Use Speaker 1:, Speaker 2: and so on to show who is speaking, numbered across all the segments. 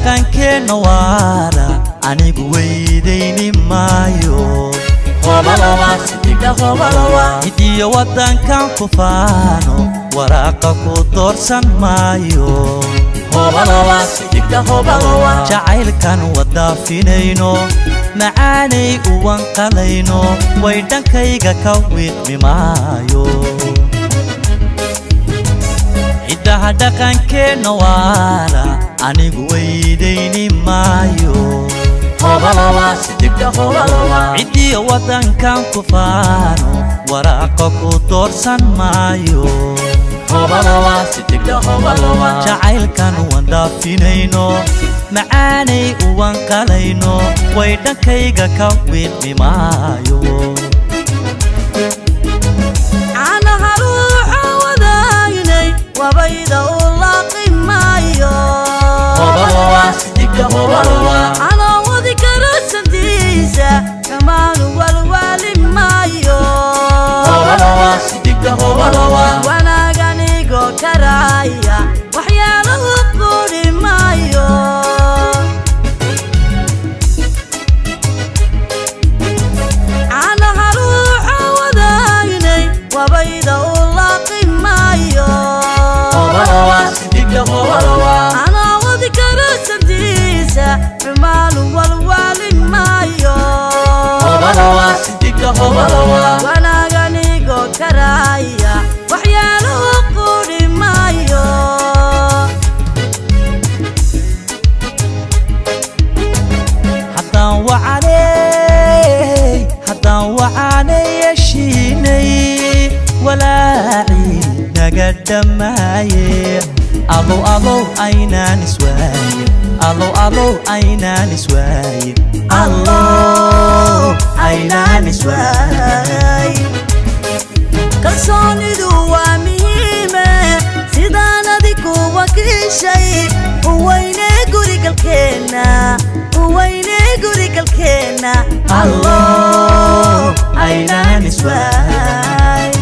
Speaker 1: dhaqankeena waara anigu weydayni maayo hidiyo wadankan ku faano waraaqa ku doorsan maayo jacaylkan wadaafinayno macaanay uwan qalayno way dhankayga ka wiiqmi maayo hidaha dhaqankeena waara anigu weydayni maayo hidiyo wadankan ku faano waraaqa ku doorsan maayo jacaylkan wadaafinayno macaanay uwan qalayno way dhankayga ka wiiqmi maayo
Speaker 2: anaha ruuxa wadaynay wabayda u laaqi maayo anoo wadi karo santiisa kamaanu walwali maayo wanaaganigo karaya waxyaalahu quri maayo anaha ruuxa wadaynay wabayda u laaqi maayo anoo wadi karo santiisa xumaanu walwali maayo wanaaganigo karaya waxyaalahu quri maayo
Speaker 1: haddaan wacanay yeshiinay walaaci naga dhammaaye alow aynaan iswaayin alow aynaan iswaayin aynaan iswaayin
Speaker 2: kalsoonidu waa muhiime sidaan adigu wakiishay uweyne gurigalkeena
Speaker 1: aynaan iswaayin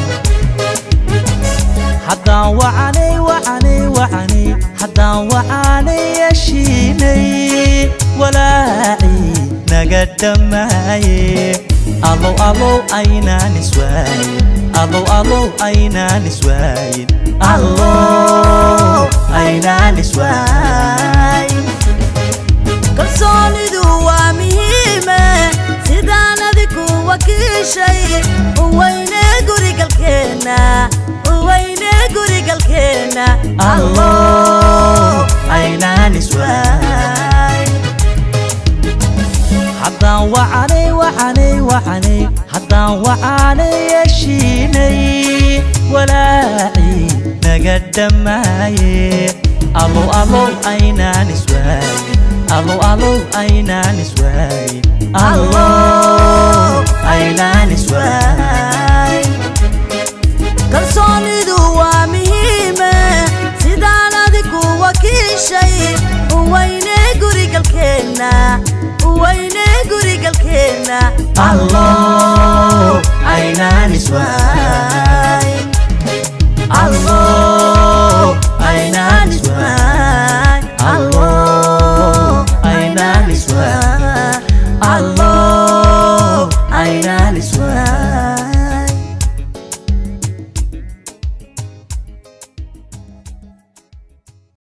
Speaker 1: haddaan wacanay yeshiinay walaaci naga dhammaaye alow aynaan iswaayin aynaan iswaayin aynaan iswaayin
Speaker 2: kalsoonidu waa muhiime sidaan adigu wakiishay uweyne gurigalkeena
Speaker 1: aynaan iswaayin haddaan wacanay yeshiinay walaaci naga dhammaaye alow aynaan iswaayin aynaan iswaayin aynaan iswaayin
Speaker 2: kalsoonidu waa muhiime sidaan adigu wakiishay uweyne gurigalkeena
Speaker 1: aynaan iswaayin aynaan iswaayin aynaan iswaayin